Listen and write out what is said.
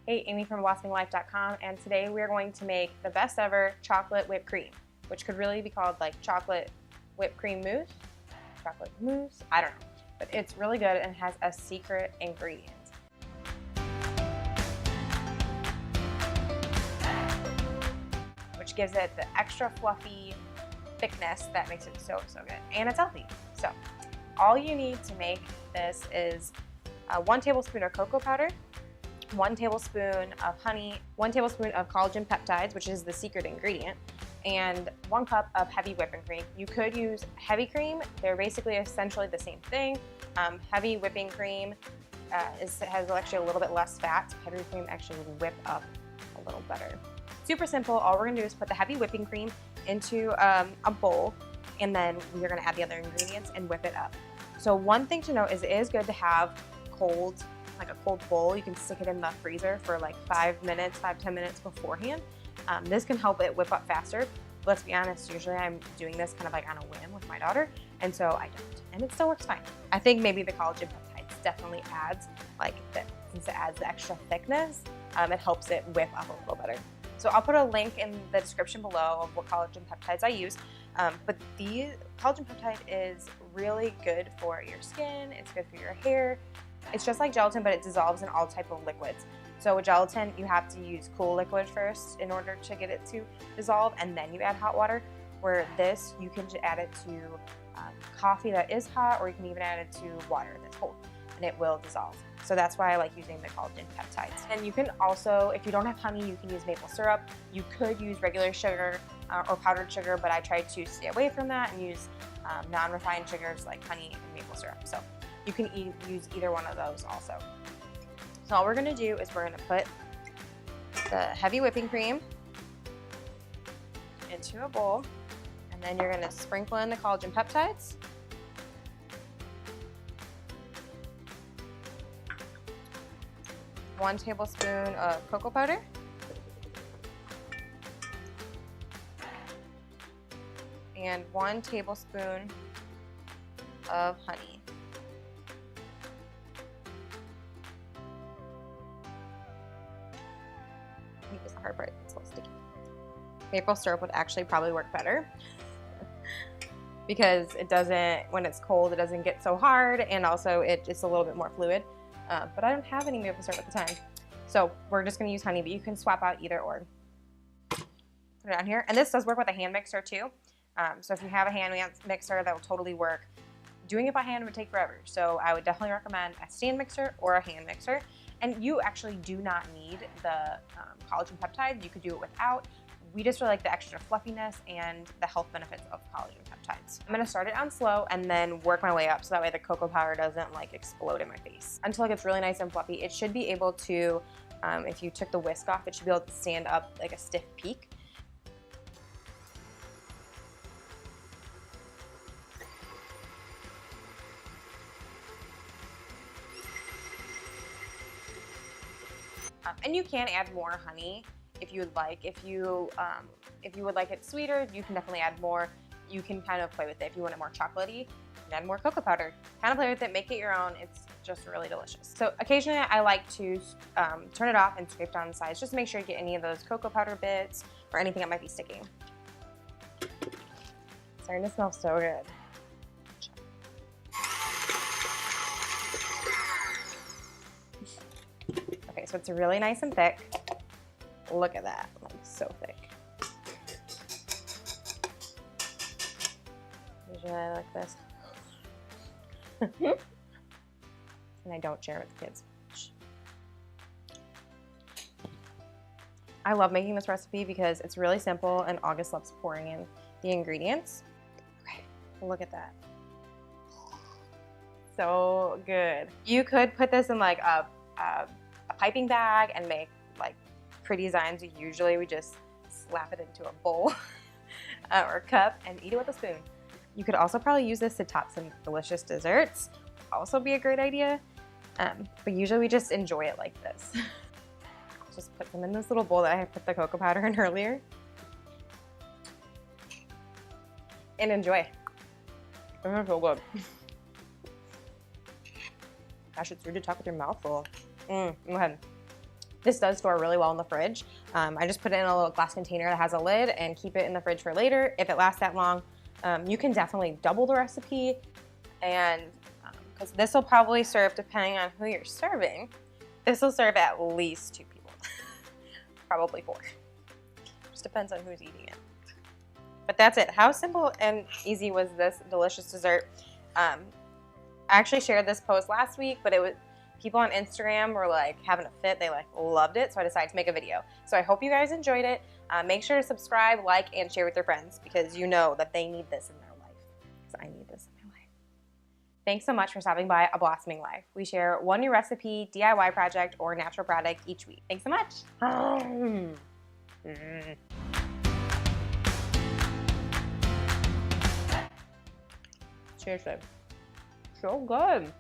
Hey, Amy from blossoming.life.com, and today we are going to make the best ever chocolate whipped cream, which could really be called like chocolate whipped cream mousse, chocolate mousse, I don't know, but it's really good and has a secret ingredient. Which gives it the extra fluffy thickness that makes it so good, and it's healthy. So all you need to make this is 1 tablespoon of cocoa powder, 1 tablespoon of honey, 1 tablespoon of collagen peptides, which is the secret ingredient, and 1 cup of heavy whipping cream. You could use heavy cream. They're basically essentially the same thing. Heavy whipping cream has actually a little bit less fat. So heavy cream actually will whip up a little better. Super simple. All we're gonna do is put the heavy whipping cream into a bowl, and then we're gonna add the other ingredients and whip it up. So one thing to note is it is good to have like a cold bowl. You can stick it in the freezer for like 5 minutes, 5-10 minutes beforehand. This can help it whip up faster. Let's be honest, usually I'm doing this kind of like on a whim with my daughter, and so I don't, and it still works fine. I think maybe the collagen peptides definitely adds, since it adds the extra thickness, it helps it whip up a little better. So I'll put a link in the description below of what collagen peptides I use, but the collagen peptide is really good for your skin, it's good for your hair. It's just like gelatin, but it dissolves in all type of liquids. So with gelatin, you have to use cool liquid first in order to get it to dissolve, and then you add hot water. Where this, you can just add it to coffee that is hot, or you can even add it to water that's cold, and it will dissolve. So that's why I like using the collagen peptides. And you can also, if you don't have honey, you can use maple syrup. You could use regular sugar or powdered sugar, but I try to stay away from that and use non-refined sugars like honey and maple syrup. So you can use either one of those also. So all we're gonna do is we're gonna put the heavy whipping cream into a bowl, and then you're gonna sprinkle in the collagen peptides. One tablespoon of cocoa powder. And 1 tablespoon of honey. I think it's the hard part, it's a little sticky. Maple syrup would actually probably work better because it doesn't, when it's cold, it doesn't get so hard, and also it's a little bit more fluid. But I don't have any maple syrup at the time. So we're just gonna use honey, but you can swap out either or. Put it on here, and this does work with a hand mixer too. So if you have a hand mixer, that will totally work. Doing it by hand would take forever, so I would definitely recommend a stand mixer or a hand mixer. And you actually do not need the collagen peptides. You could do it without. We just really like the extra fluffiness and the health benefits of collagen peptides. I'm gonna start it on slow and then work my way up so that way the cocoa powder doesn't like explode in my face. Until it gets really nice and fluffy. It should be able to, if you took the whisk off, it should be able to stand up like a stiff peak. And you can add more honey if you would like. If you would like it sweeter, you can definitely add more. You can kind of play with it. If you want it more chocolatey, you can add more cocoa powder. Kind of play with it, make it your own. It's just really delicious. So occasionally I like to turn it off and scrape down the sides just to make sure you get any of those cocoa powder bits or anything that might be sticking. It's starting to smell so good. Okay, so it's really nice and thick. Look at that, like so thick. Usually I like this. And I don't share it with the kids. I love making this recipe because it's really simple and August loves pouring in the ingredients. Okay, look at that. So good. You could put this in like a piping bag and make like pretty designs. Usually we just slap it into a bowl or a cup and eat it with a spoon. You could also probably use this to top some delicious desserts. Also be a great idea. But usually we just enjoy it like this. Just put them in this little bowl that I had put the cocoa powder in earlier. And enjoy. It's gonna feel good. Gosh, it's rude to talk with your mouth full. Go ahead. This does store really well in the fridge. I just put it in a little glass container that has a lid and keep it in the fridge for later. If it lasts that long, you can definitely double the recipe, and because this will probably serve, depending on who you're serving, this will serve at least 2 people, probably 4. Just depends on who's eating it. But that's it. How simple and easy was this delicious dessert? I actually shared this post last week, but it was, people on Instagram were like having a fit. They like loved it, so I decided to make a video. So I hope you guys enjoyed it. Make sure to subscribe, like, and share with your friends, because you know that they need this in their life. Because I need this in my life. Thanks so much for stopping by A Blossoming Life. We share one new recipe, DIY project, or natural product each week. Thanks so much. Seriously, so good.